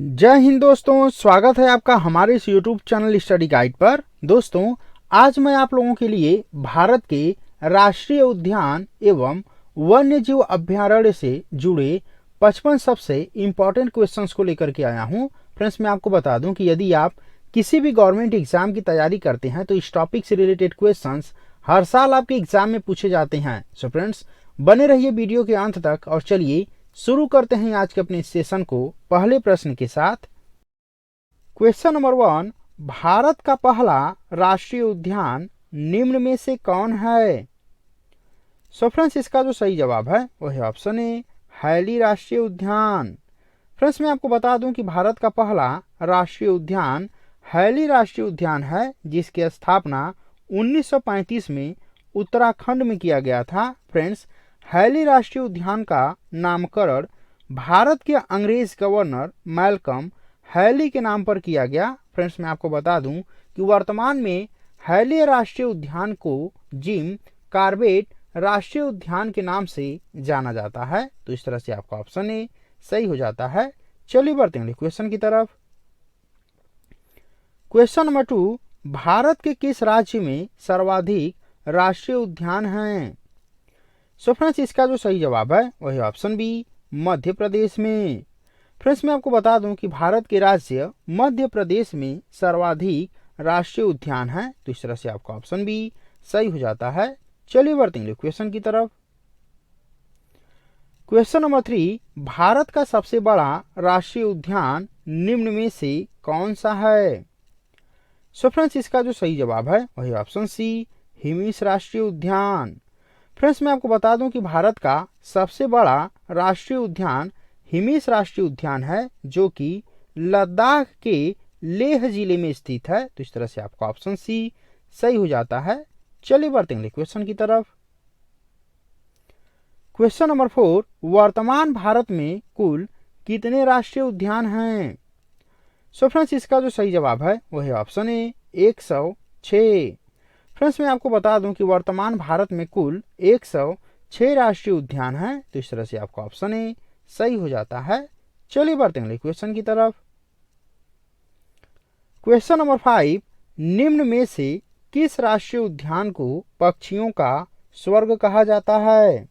जय हिंद दोस्तों, स्वागत है आपका हमारे इस YouTube चैनल स्टडी गाइड पर। दोस्तों, आज मैं आप लोगों के लिए भारत के राष्ट्रीय उद्यान एवं वन्य जीव अभ्यारण्य से जुड़े 55 सबसे इम्पोर्टेंट क्वेश्चंस को लेकर के आया हूं। फ्रेंड्स, मैं आपको बता दूं कि यदि आप किसी भी गवर्नमेंट एग्जाम की तैयारी करते हैं तो इस टॉपिक से रिलेटेड क्वेश्चंस हर साल आपके एग्जाम में पूछे जाते हैं। सो फ्रेंड्स, बने रहिए वीडियो के अंत तक और चलिए शुरू करते हैं आज के अपने सेशन को पहले प्रश्न के साथ। क्वेश्चन नंबर 1, भारत का पहला राष्ट्रीय उद्यान निम्न में से कौन है? सो फ्रेंड्स, इसका जो सही जवाब है वह है ऑप्शन ए, हैली राष्ट्रीय उद्यान। फ्रेंड्स, मैं आपको बता दूं कि भारत का पहला राष्ट्रीय उद्यान हैली राष्ट्रीय उद्यान है, जिसकी स्थापना 1935 में उत्तराखंड में किया गया था। फ्रेंड्स, हैली राष्ट्रीय उद्यान का नामकरण भारत के अंग्रेज गवर्नर मैल्कम हैली के नाम पर किया गया। फ्रेंड्स, मैं आपको बता दूं कि वर्तमान में हैली राष्ट्रीय उद्यान को जिम कॉर्बेट राष्ट्रीय उद्यान के नाम से जाना जाता है। तो इस तरह से आपका ऑप्शन ए सही हो जाता है। चलिए बढ़ते हैं क्वेश्चन की तरफ। क्वेश्चन नंबर 2, भारत के किस राज्य में सर्वाधिक राष्ट्रीय उद्यान हैं? सो फ्रेंड्स, इसका जो सही जवाब है वह है ऑप्शन बी, मध्य प्रदेश में। फ्रेंड्स, मैं आपको बता दूं कि भारत के राज्य मध्य प्रदेश में सर्वाधिक राष्ट्रीय उद्यान है। तो इस तरह से आपका ऑप्शन बी सही हो जाता है। चलिए बढ़ते हैं क्वेश्चन की तरफ। क्वेश्चन नंबर 3, भारत का सबसे बड़ा राष्ट्रीय उद्यान निम्न में से कौन सा है? सो फ्रेंड्स, इसका जो सही जवाब है वह है ऑप्शन सी, हिमिस राष्ट्रीय उद्यान। फ्रेंड्स, मैं आपको बता दूं कि भारत का सबसे बड़ा राष्ट्रीय उद्यान हिमिस राष्ट्रीय उद्यान है, जो कि लद्दाख के लेह जिले में स्थित है। तो इस तरह से आपका ऑप्शन सी सही हो जाता है। चलिए बढ़ते हैं क्वेश्चन की तरफ। क्वेश्चन नंबर 4, वर्तमान भारत में कुल कितने राष्ट्रीय उद्यान हैं? सो फ्रेंड्स, इसका जो सही जवाब है वह है ऑप्शन ए, 106। फ्रेंड्स, मैं आपको बता दूं कि वर्तमान भारत में कुल 106 राष्ट्रीय उद्यान हैं। तो इस तरह से आपका ऑप्शन ए सही हो जाता है। चलिए बढ़ते हैं क्वेश्चन की तरफ। क्वेश्चन नंबर 5, निम्न में से किस राष्ट्रीय उद्यान को पक्षियों का स्वर्ग कहा जाता है?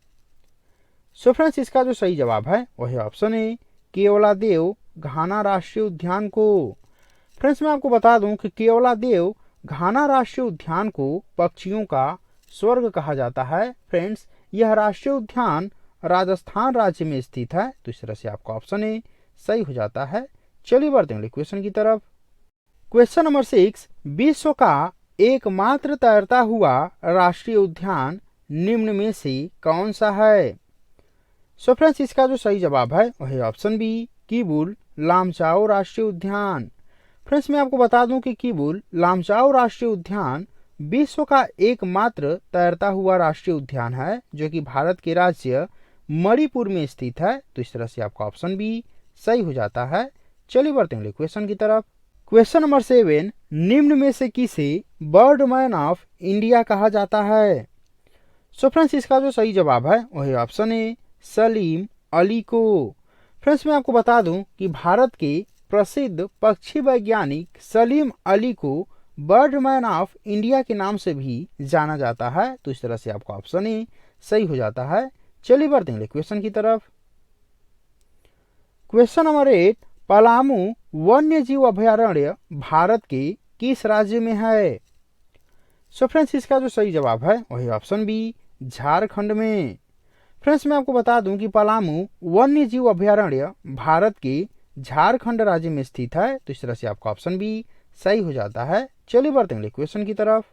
सो फ्रेंड्स, इसका जो सही जवाब है वह है ऑप्शन ए, केवलादेव घाना राष्ट्रीय उद्यान को। फ्रेंड्स, मैं आपको बता दूं कि केवलादेव घाना राष्ट्रीय उद्यान को पक्षियों का स्वर्ग कहा जाता है। फ्रेंड्स, यह राष्ट्रीय उद्यान राजस्थान राज्य में स्थित है। तो इस तरह से आपका ऑप्शन ए सही हो जाता है। चलिए बढ़ते हैं क्वेश्चन की तरफ। क्वेश्चन नंबर 6, विश्व का एकमात्र तैरता हुआ राष्ट्रीय उद्यान निम्न में से कौन सा है? सो फ्रेंड्स, इसका जो सही जवाब है वह है ऑप्शन बी, किबुल लामचाओ राष्ट्रीय उद्यान। फ्रेंड्स, मैं आपको बता दूं कि किबुल लामचाओ राष्ट्रीय उद्यान विश्व का एकमात्र तैरता हुआ राष्ट्रीय उद्यान है, जो कि भारत के राज्य मणिपुर में स्थित है। तो इस तरह से आपका ऑप्शन बी सही हो जाता है। चलिए बढ़ते हैं क्वेश्चन की तरफ। क्वेश्चन नंबर 7, निम्न में से किसे बर्डमैन ऑफ इंडिया कहा जाता है? सो फ्रेंड्स, इसका जो सही जवाब है वह है ऑप्शन ए, सलीम अली को। फ्रेंड्स, मैं आपको बता दूं कि भारत के प्रसिद्ध पक्षी वैज्ञानिक सलीम अली को बर्डमैन ऑफ इंडिया के नाम से भी जाना जाता है। तो इस तरह से आपका ऑप्शन ए सही हो जाता है। चलिए बढ़ते हैं क्वेश्चन की तरफ। क्वेश्चन नंबर 8, पलामू वन्य जीव अभयारण्य भारत के किस राज्य में है? सो फ्रेंड्स, इसका जो सही जवाब है वही ऑप्शन बी, झारखंड में। फ्रेंड्स, मैं आपको बता दूं कि पलामू वन्य जीव अभयारण्य भारत के झारखंड राज्य में स्थित है। तो इस तरह से आपका ऑप्शन बी सही हो जाता है। चलिए बढ़ते हैं क्वेश्चन की तरफ।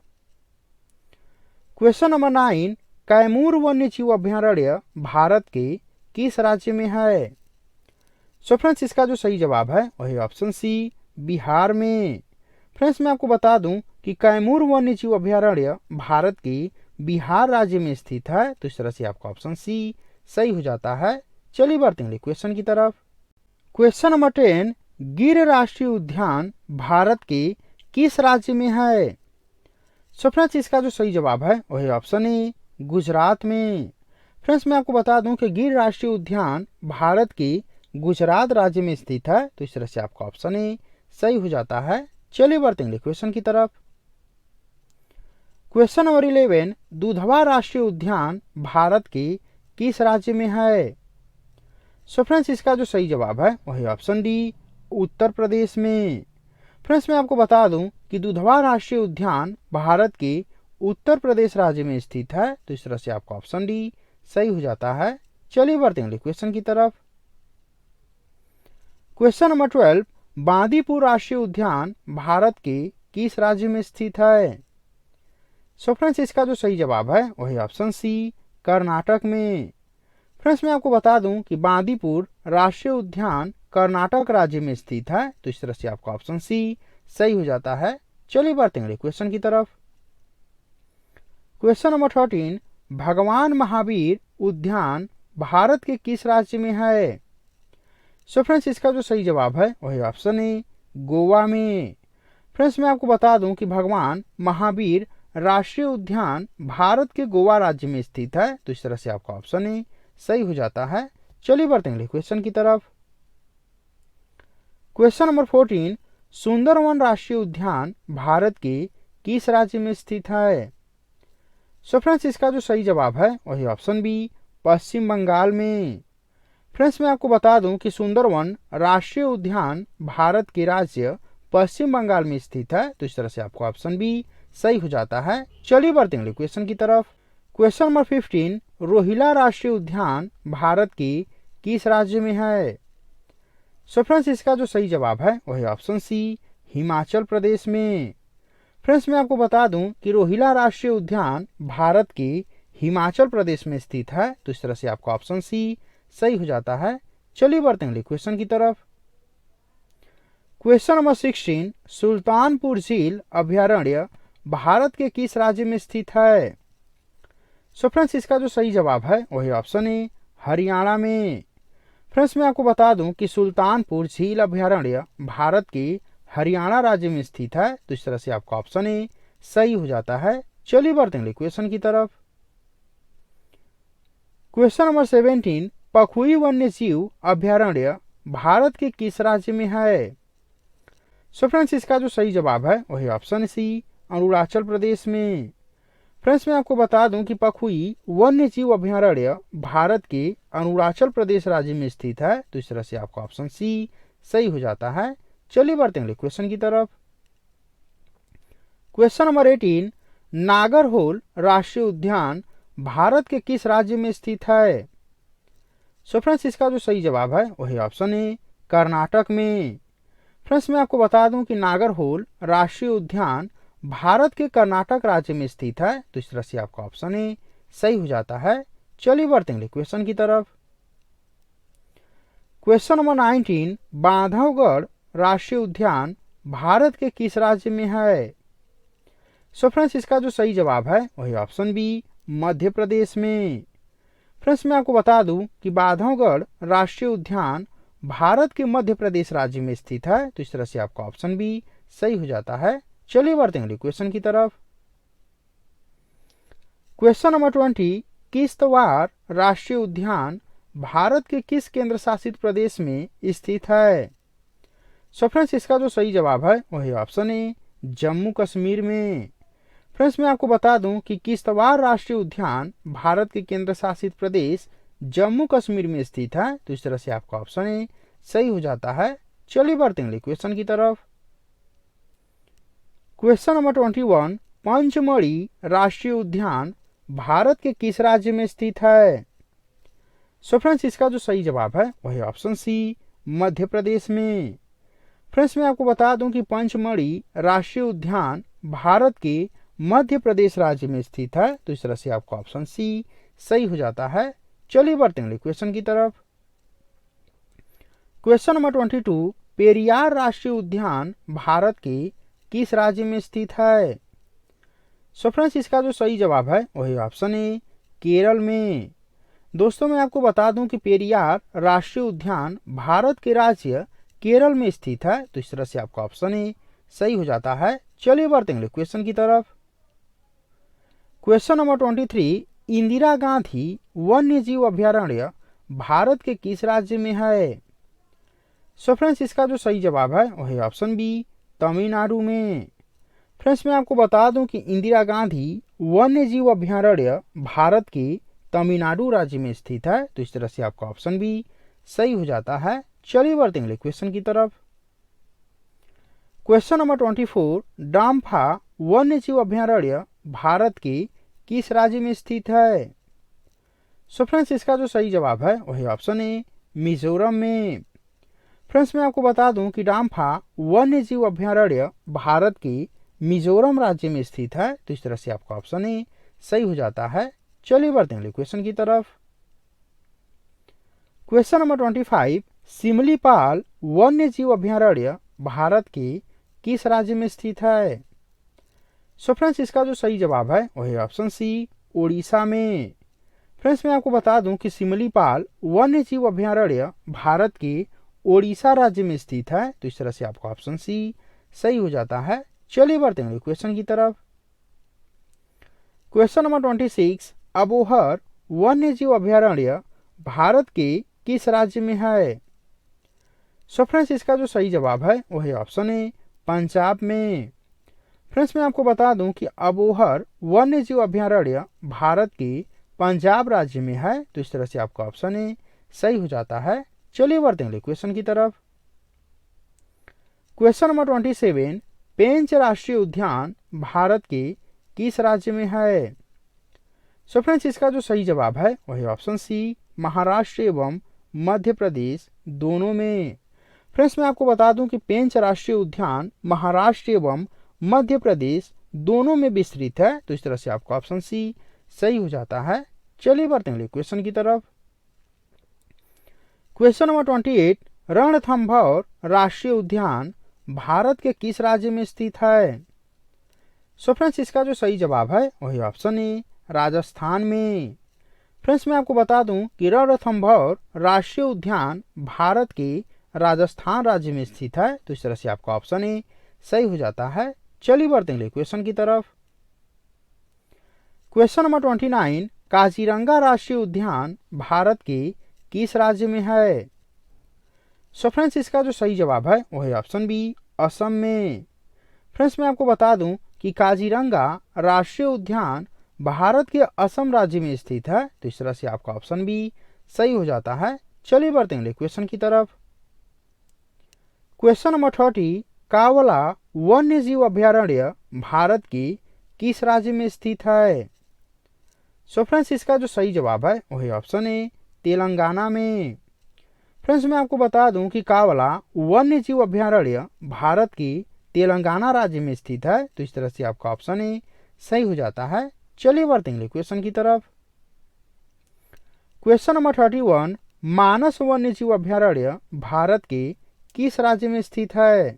क्वेश्चन नंबर 9, कैमूर वन्य जीव अभयारण्य भारत के किस राज्य में है? सो फ्रेंड्स, इसका जो सही जवाब है वह है ऑप्शन सी, बिहार में। फ्रेंड्स, मैं आपको बता दूं कि कैमूर वन्य जीव अभयारण्य भारत के बिहार राज्य में स्थित है। तो इस तरह से आपका ऑप्शन सी सही हो जाता है। चलिए बढ़ते हैं क्वेश्चन की तरफ। क्वेश्चन नंबर 10, गिर राष्ट्रीय उद्यान भारत के किस राज्य में है? सो फ्रेंड्स, इसका जो सही जवाब है वह है ऑप्शन ए, गुजरात में। फ्रेंड्स, मैं आपको बता दूं कि गिर राष्ट्रीय उद्यान भारत के गुजरात राज्य में स्थित है, तो इस तरह से आपका ऑप्शन ए सही हो जाता है। चलिए बढ़ते हैं अगले क्वेश्चन की तरफ। क्वेश्चन नंबर 11, दुधवा राष्ट्रीय उद्यान भारत के किस राज्य में है? सो फ्रेंड्स इसका जो सही जवाब है वही ऑप्शन डी, उत्तर प्रदेश में। फ्रेंड्स मैं आपको बता दूं कि दुधवा राष्ट्रीय उद्यान भारत के उत्तर प्रदेश राज्य में स्थित है, तो इस तरह से आपका ऑप्शन डी सही हो जाता है। चलिए बढ़ते हैं क्वेश्चन की तरफ। क्वेश्चन नंबर 12, बांदीपुर राष्ट्रीय उद्यान भारत के किस राज्य में स्थित है? सो फ्रेंड्स इसका जो सही जवाब है वही ऑप्शन सी, कर्नाटक में। फ्रेंड्स मैं आपको बता दूं कि बांदीपुर राष्ट्रीय उद्यान कर्नाटक राज्य में स्थित है, तो इस तरह से आपका ऑप्शन सी सही हो जाता है। चलिए बढ़ते हैं क्वेश्चन की तरफ। क्वेश्चन नंबर 13, भगवान महावीर उद्यान भारत के किस राज्य में है? सो फ्रेंड्स इसका जो सही जवाब है वही ऑप्शन ए, गोवा में। फ्रेंड्स मैं आपको बता दूं कि भगवान महावीर राष्ट्रीय उद्यान भारत के गोवा राज्य में स्थित है, तो इस तरह से आपका ऑप्शन ए सही हो जाता है। चलिए बढ़ते हैं क्वेश्चन की तरफ। क्वेश्चन नंबर 14, सुंदरवन राष्ट्रीय उद्यान भारत के किस राज्य में स्थित है? सो फ्रेंड्स इसका जो सही जवाब है वही ऑप्शन बी, पश्चिम बंगाल में। फ्रेंड्स मैं आपको बता दूं कि सुंदरवन राष्ट्रीय उद्यान भारत के राज्य पश्चिम बंगाल में स्थित है, तो इस तरह से आपको ऑप्शन बी सही हो जाता है। चलिए बढ़ते हैं क्वेश्चन की तरफ। क्वेश्चन नंबर 15, रोहिला राष्ट्रीय उद्यान भारत के किस राज्य में है? सो फ्रेंड्स इसका जो सही जवाब है वही ऑप्शन सी, हिमाचल प्रदेश में। फ्रेंड्स मैं आपको बता दूं कि रोहिला राष्ट्रीय उद्यान भारत के हिमाचल प्रदेश में स्थित है, तो इस तरह से आपका ऑप्शन सी सही हो जाता है। चलिए बढ़ते हैं क्वेश्चन की तरफ। क्वेश्चन नंबर 16, सुल्तानपुर झील अभयारण्य भारत के किस राज्य में स्थित है? सो फ्रेंड्स इसका जो सही जवाब है वही ऑप्शन ए, हरियाणा में। फ्रेंड्स मैं आपको बता दूं कि सुल्तानपुर झील अभयारण्य भारत के हरियाणा राज्य में स्थित है, तो इस तरह से आपका ऑप्शन ए सही हो जाता है। चलिए बढ़ते हैं क्वेश्चन की तरफ। क्वेश्चन नंबर 17, पखुई वन्य जीव अभयारण्य भारत के किस राज्य में है? सो फ्रेंड्स इसका जो सही जवाब है वही ऑप्शन सी, अरुणाचल प्रदेश में। फ्रेंड्स मैं आपको बता दूं कि पखुई वन्य जीव अभयारण्य भारत के अरुणाचल प्रदेश राज्य में स्थित है, तो इस तरह से आपका ऑप्शन सी सही हो जाता है। चलिए बढ़ते हैं क्वेश्चन की तरफ। क्वेश्चन नंबर 18, नागरहोल राष्ट्रीय उद्यान भारत के किस राज्य में स्थित है? सो फ्रेंड्स इसका जो सही जवाब है वही ऑप्शन ए, कर्नाटक में। फ्रेंड्स मैं आपको बता दूं कि नागरहोल राष्ट्रीय उद्यान भारत के कर्नाटक राज्य में स्थित है, तो इस तरह से आपका ऑप्शन ए सही हो जाता है। चलिए बढ़ते हैं क्वेश्चन की तरफ। क्वेश्चन नंबर 19, बांधवगढ़ राष्ट्रीय उद्यान भारत के किस राज्य में है? सो फ्रेंड्स इसका जो सही जवाब है वही ऑप्शन बी, मध्य प्रदेश में। फ्रेंड्स मैं आपको बता दूं कि बांधवगढ़ राष्ट्रीय उद्यान भारत के मध्य प्रदेश राज्य में स्थित है, तो इस तरह से आपका ऑप्शन बी सही हो जाता है। चलिए बढ़ते हैं क्वेश्चन की तरफ। क्वेश्चन नंबर 20, किश्तवाड़ राष्ट्रीय उद्यान भारत के किस केंद्र शासित प्रदेश में स्थित है? सो फ्रेंड्स इसका जो सही जवाब है वही ऑप्शन ए, जम्मू कश्मीर में। फ्रेंड्स मैं आपको बता दूं कि किश्तवाड़ राष्ट्रीय उद्यान भारत के केंद्र शासित प्रदेश जम्मू कश्मीर में स्थित है, तो इस तरह से आपका ऑप्शन ए सही हो जाता है। चलिए बढ़ते हैं क्वेश्चन की तरफ। क्वेश्चन नंबर 21, पंचमढ़ी राष्ट्रीय उद्यान भारत के किस राज्य में स्थित है? सो फ्रेंड्स इसका जो सही जवाब है वही ऑप्शन सी, मध्य प्रदेश में। फ्रेंड्स मैं आपको बता दूं कि पंचमढ़ी राष्ट्रीय उद्यान भारत के मध्य प्रदेश राज्य में स्थित है, तो इस तरह से आपका ऑप्शन सी सही हो जाता है। चलिए बढ़ते हैं क्वेश्चन की तरफ। क्वेश्चन नंबर 22, पेरियार राष्ट्रीय उद्यान भारत के किस राज्य में स्थित है? सो फ्रेंड्स इसका जो सही जवाब है वही ऑप्शन ए, केरल में। दोस्तों मैं आपको बता दूं कि पेरियार राष्ट्रीय उद्यान भारत के राज्य केरल में स्थित है, तो इस तरह से आपका ऑप्शन ए सही हो जाता है। चलिए बढ़ते हैं क्वेश्चन की तरफ। क्वेश्चन नंबर 23, इंदिरा गांधी वन्य जीव अभयारण्य भारत के किस राज्य में है? सो फ्रेंड्स इसका जो सही जवाब है वो है ऑप्शन बी, तमिलनाडु में। फ्रेंड्स मैं आपको बता दूं कि इंदिरा गांधी वन्य जीव अभयारण्य भारत के तमिलनाडु राज्य में स्थित है। तो इस तरह से आपका ऑप्शन बी सही हो जाता है। चलिए बढ़ते हैं अगले क्वेश्चन की तरफ। क्वेश्चन नंबर 24, डाम्फा वन्य जीव अभयारण्य भारत के किस राज्य में स्थित है? सो फ्रेंड्स इसका जो सही जवाब है वही ऑप्शन ए, मिजोरम में। फ्रेंड्स मैं आपको बता दूं कि डाम्फा वन्य जीव अभयारण्य भारत के मिजोरम राज्य में स्थित है। तो इस तरह से आपका ऑप्शन ए सही हो जाता है। चलिए बढ़ते हैं अगले क्वेश्चन की तरफ। क्वेश्चन नंबर 25, सिमलीपाल वन्य जीव अभयारण्य भारत के किस राज्य में स्थित है? सो फ्रेंड्स इसका जो सही जवाब है वह है ऑप्शन सी, उड़ीसा में। फ्रेंड्स मैं आपको बता दूं कि सिमलीपाल वन्य जीव अभयारण्य भारत के ओडिशा राज्य में स्थित है। तो इस तरह से आपका ऑप्शन सी सही हो जाता है। चलिए बढ़ते हैं क्वेश्चन की तरफ। क्वेश्चन नंबर 26, अबोहर वन्य जीव अभयारण्य भारत के किस राज्य में है? सो फ्रेंड्स इसका जो सही जवाब है वो है ऑप्शन ए, पंजाब में। फ्रेंड्स मैं आपको बता दूं कि अबोहर वन्य जीव अभयारण्य भारत के पंजाब राज्य में है। तो इस तरह से आपका ऑप्शन ए सही हो जाता है। चलिए बढ़ते हैं क्वेश्चन की तरफ। क्वेश्चन नंबर 27, पेंच राष्ट्रीय उद्यान भारत के किस राज्य में है? सो फ्रेंड्स इसका जो सही जवाब है वही ऑप्शन सी, महाराष्ट्र एवं मध्य प्रदेश दोनों में। फ्रेंड्स मैं आपको बता दूं कि पेंच राष्ट्रीय उद्यान महाराष्ट्र एवं मध्य प्रदेश दोनों में विस्तृत है। तो इस तरह से आपका ऑप्शन सी सही हो जाता है। चलिए बढ़ते हैं क्वेश्चन की तरफ। क्वेश्चन नंबर 28, रणथंभौर राष्ट्रीय उद्यान भारत के किस राज्य में स्थित है? सो फ्रेंड्स इसका जो सही जवाब है वही ऑप्शन ए, राजस्थान में। फ्रेंड्स मैं आपको बता दूं कि रणथंभौर राष्ट्रीय उद्यान भारत के राजस्थान राज्य में स्थित है। तो इस तरह से आपका ऑप्शन ए सही हो जाता है। चलिए बढ़ते हैं क्वेश्चन की तरफ। क्वेश्चन नंबर 29, काजीरंगा राष्ट्रीय उद्यान भारत के किस राज्य में है? सो फ्रेंड्स इसका जो सही जवाब है वो है ऑप्शन बी, असम में। फ्रेंड्स मैं आपको बता दूं कि काजीरंगा राष्ट्रीय उद्यान भारत के असम राज्य में स्थित है। तो इस तरह से आपका ऑप्शन बी सही हो जाता है। चलिए बढ़ते हैं क्वेश्चन की तरफ। क्वेश्चन नंबर 30, कावला वन्य जीव अभयारण्य भारत के किस राज्य में स्थित है? सो फ्रेंड्स इसका जो सही जवाब है वो है ऑप्शन ए, तेलंगाना में। फ्रेंड्स मैं आपको बता दूं कि कावला वन्य जीव अभयारण्य भारत की तेलंगाना राज्य में स्थित है। तो इस तरह से आपका ऑप्शन ए सही हो जाता है। चलिए बढ़ते हैं क्वेश्चन की तरफ। क्वेश्चन नंबर 31, मानस वन्य जीव अभयारण्य भारत के किस राज्य में स्थित है?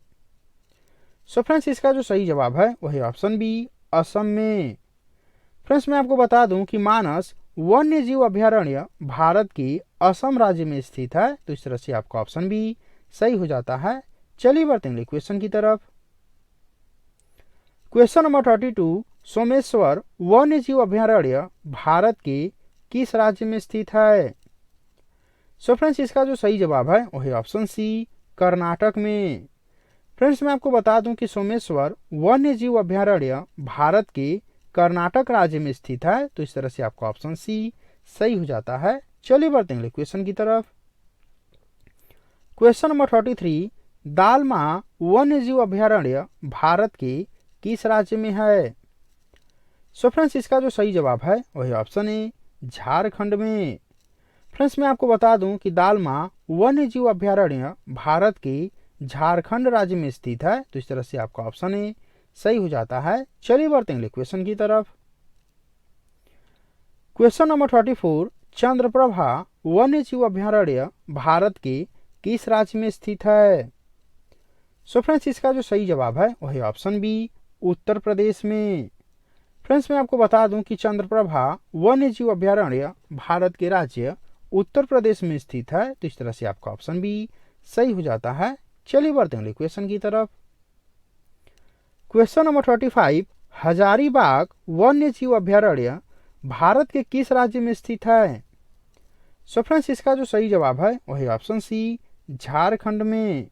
सो फ्रेंड्स इसका जो सही जवाब है वही ऑप्शन बी, असम में। फ्रेंड्स मैं आपको बता दूं कि मानस वन्य जीव अभयारण्य भारत की असम राज्य में स्थित है। तो इस तरह से आपका ऑप्शन बी सही हो जाता है। चलिए बढ़ते हैं क्वेश्चन की तरफ। क्वेश्चन नंबर 32, सोमेश्वर वन्य जीव अभयारण्य भारत के किस राज्य में स्थित है? सो फ्रेंड्स इसका जो सही जवाब है वही ऑप्शन सी, कर्नाटक में। फ्रेंड्स मैं आपको बता दूं कि सोमेश्वर वन्य जीव अभयारण्य भारत के कर्नाटक राज्य में स्थित है। तो इस तरह से आपका ऑप्शन सी सही हो जाता है। चलिए बढ़ते हैं क्वेश्चन की तरफ। क्वेश्चन नंबर 33, दालमा वन्य जीव अभयारण्य भारत के किस राज्य में है? सो फ्रेंड्स इसका जो सही जवाब है वही ऑप्शन ए, झारखंड में। फ्रेंड्स मैं आपको बता दूं कि दालमा वन्य जीव अभयारण्य भारत के झारखंड राज्य में स्थित है। तो इस तरह से आपका ऑप्शन ए सही हो जाता है। चलिए बढ़ते हैं क्वेश्चन की तरफ। क्वेश्चन नंबर 34, चंद्रप्रभा वन्य जीव अभयारण्य भारत के किस राज्य में स्थित है? सो फ्रेंड्स इसका जो सही जवाब है वही ऑप्शन बी, उत्तर प्रदेश में। फ्रेंड्स मैं आपको बता दूं कि चंद्रप्रभा वन्य जीव अभयारण्य भारत के राज्य उत्तर प्रदेश में स्थित है। तो इस तरह से आपका ऑप्शन बी सही हो जाता है। चलिए बढ़ते हैं क्वेश्चन की तरफ। क्वेश्चन नंबर 35, हजारीबाग वन्य जीव अभयारण्य भारत के किस राज्य में स्थित है? सो फ्रेंड्स इसका जो सही जवाब है वही ऑप्शन सी, झारखंड में।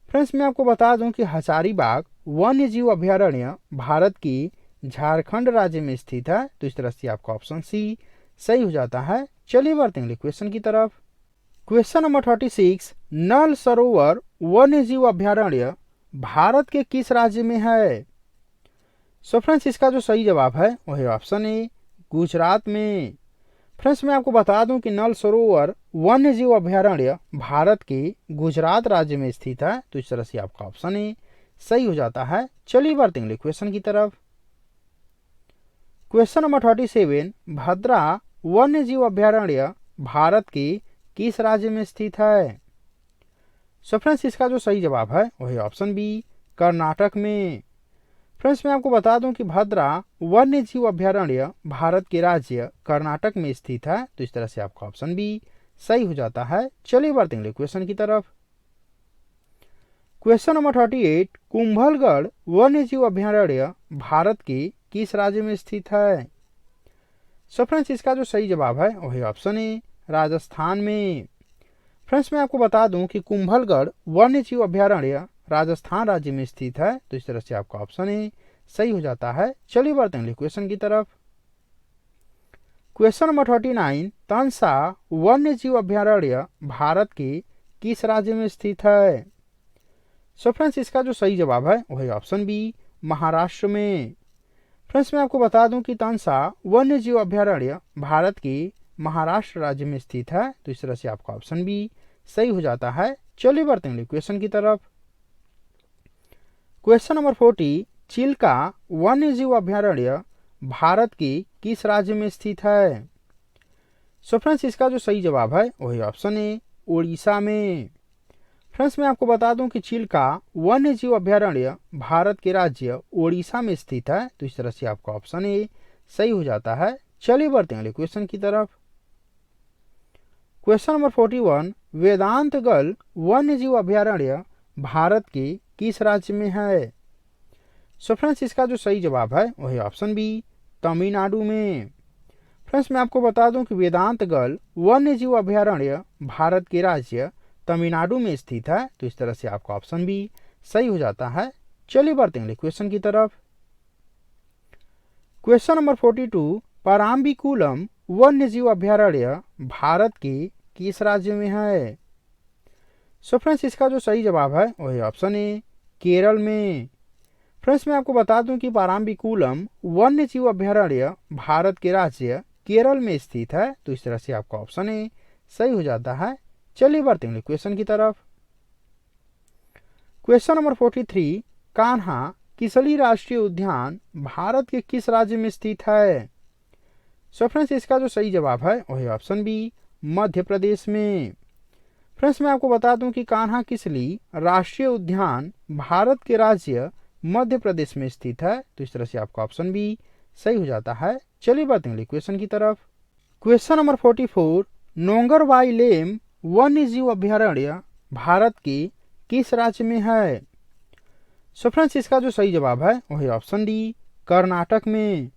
फ्रेंड्स मैं आपको बता दूं कि हजारीबाग वन्य जीव अभयारण्य भारत की झारखंड राज्य में स्थित है। तो इस तरह से आपका ऑप्शन सी सही हो जाता है। चलिए बढ़ते हैं अगले क्वेश्चन की तरफ। क्वेश्चन नंबर 36, नल सरोवर वन्य जीव अभयारण्य भारत के किस राज्य में है? सो फ्रेंड्स इसका जो सही जवाब है वह है ऑप्शन ए, गुजरात में। फ्रेंड्स मैं आपको बता दूं कि नल सरोवर वन्य जीव अभयारण्य भारत के गुजरात राज्य में स्थित है। तो इस तरह से आपका ऑप्शन ए सही हो जाता है। चलिए बढ़ते हैं क्वेश्चन की तरफ। क्वेश्चन नंबर 37, भद्रा वन्य जीव अभयारण्य भारत के किस राज्य में स्थित है? सो फ्रेंड्स इसका जो सही जवाब है वह है ऑप्शन बी, कर्नाटक में। फ्रेंड्स मैं आपको बता दूं कि भद्रा वन्य जीव अभयारण्य भारत के राज्य कर्नाटक में स्थित है। तो इस तरह से आपका ऑप्शन बी सही हो जाता है। चलिए बढ़ते हैं क्वेश्चन की तरफ। क्वेश्चन नंबर 38, कुंभलगढ़ वन्य जीव अभयारण्य भारत के किस राज्य में स्थित है? सो फ्रेंड्स इसका जो सही जवाब है वह है ऑप्शन ए, राजस्थान में। फ्रेंड्स मैं आपको बता दूं कि कुंभलगढ़ वन्य जीव अभयारण्य राजस्थान राज्य में स्थित है। तो इस तरह से आपका ऑप्शन ए सही हो जाता है। चलिए बढ़ते हैं क्वेश्चन की तरफ। क्वेश्चन नंबर 39, तंसा वन्य जीव अभयारण्य भारत के किस राज्य में स्थित है? सो फ्रेंड्स इसका जो सही जवाब है वह है ऑप्शन बी, महाराष्ट्र में। फ्रेंड्स मैं आपको बता दूं कि तंसा वन्य जीव अभयारण्य भारत के महाराष्ट्र राज्य में स्थित है। तो इस तरह से आपका ऑप्शन बी सही हो जाता है। चलिए बढ़ते हैं क्वेश्चन की तरफ। क्वेश्चन नंबर 40, चिल्का वन्य जीव अभयारण्य भारत के किस राज्य में स्थित है? सो फ्रेंड्स इसका जो सही जवाब है वह है ऑप्शन ए, उड़ीसा में। फ्रेंड्स मैं आपको बता दूं कि चिल्का वन्य जीव अभयारण्य भारत के राज्य उड़ीसा में स्थित है। तो इस तरह से आपका ऑप्शन ए सही हो जाता है। चलिए बढ़ते हैं क्वेश्चन की तरफ। क्वेश्चन नंबर 41, वेदांतगल वन्य जीव अभयारण्य भारत के किस राज्य में है? सो फ्रेंड्स इसका जो सही जवाब है वह है ऑप्शन बी, तमिलनाडु में। फ्रेंड्स मैं आपको बता दूं कि वेदांतगल वन्य जीव अभयारण्य भारत के राज्य तमिलनाडु में स्थित है। तो इस तरह से आपका ऑप्शन बी सही हो जाता है। चलिए बढ़ते हैं क्वेश्चन की तरफ। क्वेश्चन नंबर 42, पराम्बिकुलम वन्य जीव अभयारण्य भारत के किस राज्य में है? सो फ्रेंड्स इसका जो सही जवाब है वह है ऑप्शन ए, केरल में। फ्रेंड्स मैं आपको बता दूं कि पराम्बिकुलम वन्य जीव अभयारण्य भारत के राज्य केरल में स्थित है। तो इस तरह से आपका ऑप्शन ए सही हो जाता है। चलिए बढ़ते हैं क्वेश्चन की तरफ। क्वेश्चन नंबर 43, कान्हा किसली राष्ट्रीय उद्यान भारत के किस राज्य में स्थित है? सो फ्रेंड्स इसका जो सही जवाब है वह है ऑप्शन बी, मध्य प्रदेश में। फ्रेंड्स मैं आपको बता दूं कि कान्हा किसली राष्ट्रीय उद्यान भारत के राज्य मध्य प्रदेश में स्थित है। तो इस तरह से आपका ऑप्शन बी सही हो जाता है। चलिए बढ़ते हैं क्वेश्चन की तरफ। क्वेश्चन नंबर 44, नोंगरवाई लेम वन्य जीव अभयारण्य भारत के किस राज्य में है? सो फ्रेंड्स इसका जो सही जवाब है वह है ऑप्शन डी, कर्नाटक में।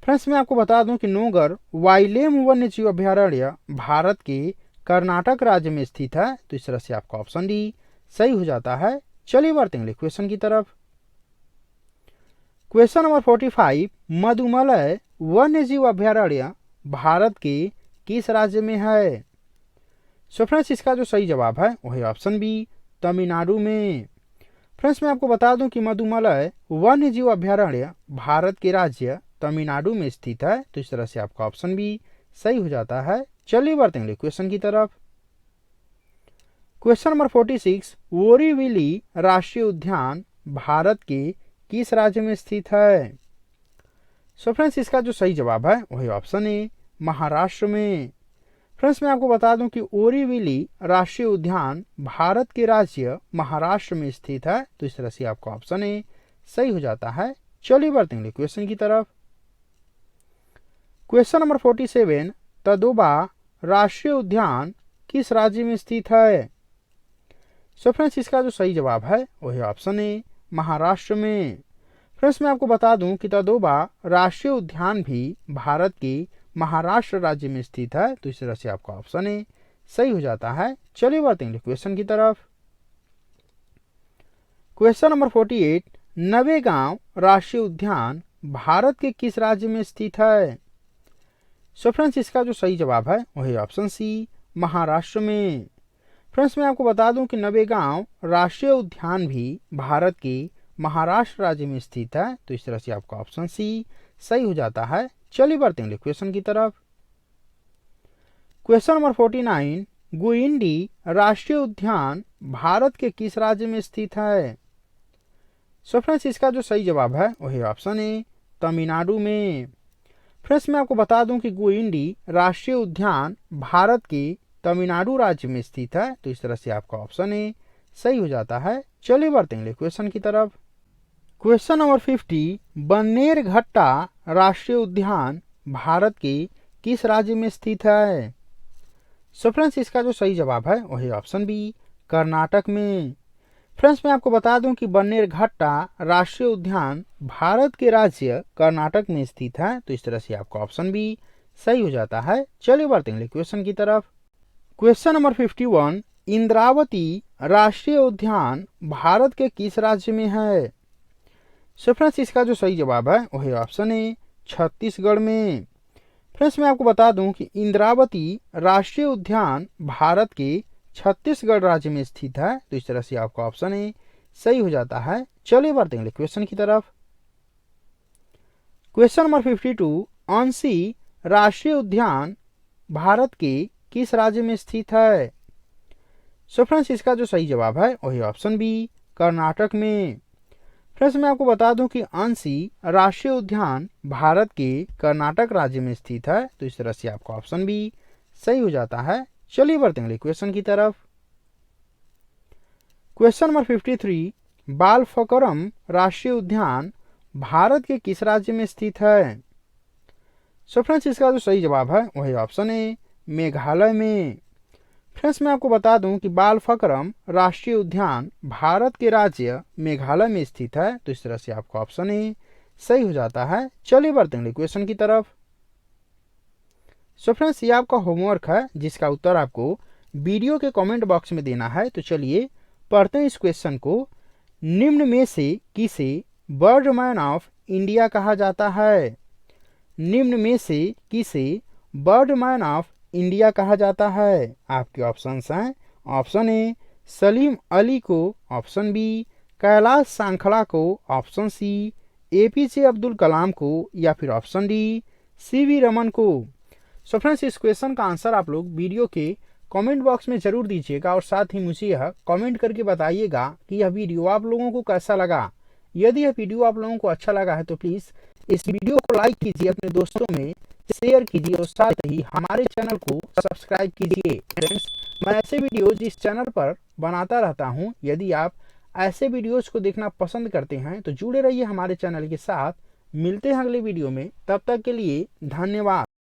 फ्रेंड्स मैं आपको बता दूं कि नोंगर वाइलेम वन्य जीव अभयारण्य भारत के कर्नाटक राज्य में स्थित है। तो इस तरह से आपका ऑप्शन डी सही हो जाता है। चलिए बढ़ते हैं क्वेश्चन की तरफ। क्वेश्चन नंबर 45, मधुमलय वन्य जीव अभयारण्य भारत के किस राज्य में है? सो फ्रेंड्स इसका जो सही जवाब है वह है ऑप्शन बी, तमिलनाडु में। फ्रेंड्स मैं आपको बता दूं कि मधुमलय वन्य जीव अभयारण्य भारत के राज्य तमिलनाडु में स्थित है। तो इस तरह से आपका ऑप्शन बी सही हो जाता है। चलिए बढ़ते हैं क्वेश्चन की तरफ। क्वेश्चन नंबर 46, बोरीवली राष्ट्रीय उद्यान भारत के किस राज्य में स्थित है? सो फ्रेंड्स इसका जो सही जवाब है वह है ऑप्शन ए, महाराष्ट्र में। फ्रेंड्स मैं आपको बता दूं कि बोरीवली राष्ट्रीय उद्यान भारत के राज्य महाराष्ट्र में स्थित है। तो इस तरह से आपका ऑप्शन ए सही हो जाता है। चलिए बढ़ते हैं क्वेश्चन की तरफ। क्वेश्चन नंबर 47, तदोबा राष्ट्रीय उद्यान किस राज्य में स्थित है? सो फ्रेंड्स इसका जो सही जवाब है वह है ऑप्शन ए, महाराष्ट्र में। फ्रेंड्स मैं आपको बता दूं कि तदोबा राष्ट्रीय उद्यान भी भारत के महाराष्ट्र राज्य में स्थित है। तो इस तरह से आपका ऑप्शन ए सही हो जाता है। चलिए बढ़ते हैं क्वेश्चन की तरफ। क्वेश्चन नंबर 48, नवेगांव राष्ट्रीय उद्यान भारत के किस राज्य में स्थित है? सो फ्रेंड्स इसका जो सही जवाब है वही ऑप्शन सी, महाराष्ट्र में। फ्रेंड्स मैं आपको बता दूं कि नवेगांव राष्ट्रीय उद्यान भी भारत के महाराष्ट्र राज्य में स्थित है, तो इस तरह से आपका ऑप्शन सी सही हो जाता है। चलिए बढ़ते हैं क्वेश्चन की तरफ। क्वेश्चन नंबर 49, गुइंडी राष्ट्रीय उद्यान भारत के किस राज्य में स्थित है? सो फ्रेंड्स इसका जो सही जवाब है वही ऑप्शन है तमिलनाडु में। फ्रेंड्स मैं आपको बता दूं कि गुइंडी राष्ट्रीय उद्यान भारत के तमिलनाडु राज्य में स्थित है, तो इस तरह से आपका ऑप्शन ए सही हो जाता है। चलिए बढ़ते हैं क्वेश्चन की तरफ। क्वेश्चन नंबर 50, बन्नेरघट्टा राष्ट्रीय उद्यान भारत के किस राज्य में स्थित है? सो फ्रेंड्स इसका जो सही जवाब है वही ऑप्शन बी, कर्नाटक में। फ्रेंड्स मैं आपको बता दूं कि बन्नेरघट्टा राष्ट्रीय उद्यान भारत के राज्य कर्नाटक में स्थित है, तो इस तरह से आपका ऑप्शन बी सही हो जाता है। चलिए बढ़ते हैं क्वेश्चन की तरफ। क्वेश्चन नंबर 51, इंद्रावती राष्ट्रीय उद्यान भारत के किस राज्य में है? सो फ्रेंड्स इसका जो सही जवाब है वही ऑप्शन है छत्तीसगढ़ में। फ्रेंड्स मैं आपको बता दूं कि इंद्रावती राष्ट्रीय उद्यान भारत के छत्तीसगढ़ राज्य में स्थित है, तो इस तरह से आपका ऑप्शन ए सही हो जाता है। चलिए बढ़ते हैं क्वेश्चन की तरफ। क्वेश्चन नंबर 52, अंशी राष्ट्रीय उद्यान भारत के किस राज्य में स्थित है? सो फ्रेंड्स इसका जो सही जवाब है वही ऑप्शन बी, कर्नाटक में। फ्रेंड्स मैं आपको बता दूं कि अंशी राष्ट्रीय उद्यान भारत के कर्नाटक राज्य में स्थित है, तो इस तरह से आपका ऑप्शन बी सही हो जाता है। चलिए बढ़ते हैं क्वेश्चन की तरफ। क्वेश्चन नंबर 53, बालफक्रम राष्ट्रीय उद्यान भारत के किस राज्य में स्थित है? सो फ्रेंड्स इसका जो सही जवाब है वही ऑप्शन है मेघालय में। फ्रेंड्स मैं आपको बता दूं कि बालफक्रम राष्ट्रीय उद्यान भारत के राज्य मेघालय में स्थित है, तो इस तरह से आपका ऑप्शन ए सही हो जाता है। चलिए बढ़ते हैं क्वेश्चन की तरफ। सो फ्रेंड्स ये आपका होमवर्क है जिसका उत्तर आपको वीडियो के कमेंट बॉक्स में देना है। तो चलिए पढ़ते हैं इस क्वेश्चन को। निम्न में से किसे बर्डमैन ऑफ इंडिया कहा जाता है? निम्न में से किसे बर्डमैन ऑफ इंडिया कहा जाता है? आपके ऑप्शंस हैं, ऑप्शन ए सलीम अली को, ऑप्शन बी कैलाश सांखला को, option C APJ Abdul Kalam को, या फिर ऑप्शन डी सीवी रमन को। सो फ्रेंड्स इस क्वेश्चन का आंसर आप लोग वीडियो के कमेंट बॉक्स में जरूर दीजिएगा और साथ ही मुझे यह कमेंट करके बताइएगा कि यह वीडियो आप लोगों को कैसा लगा। यदि यह वीडियो आप लोगों को अच्छा लगा है तो प्लीज़ इस वीडियो को लाइक कीजिए, अपने दोस्तों में शेयर कीजिए और साथ ही हमारे चैनल को सब्सक्राइब कीजिए। फ्रेंड्स मैं ऐसे वीडियोज इस चैनल पर बनाता रहता हूं। यदि आप ऐसे वीडियोज को देखना पसंद करते हैं तो जुड़े रहिए हमारे चैनल के साथ। मिलते हैं अगले वीडियो में, तब तक के लिए धन्यवाद।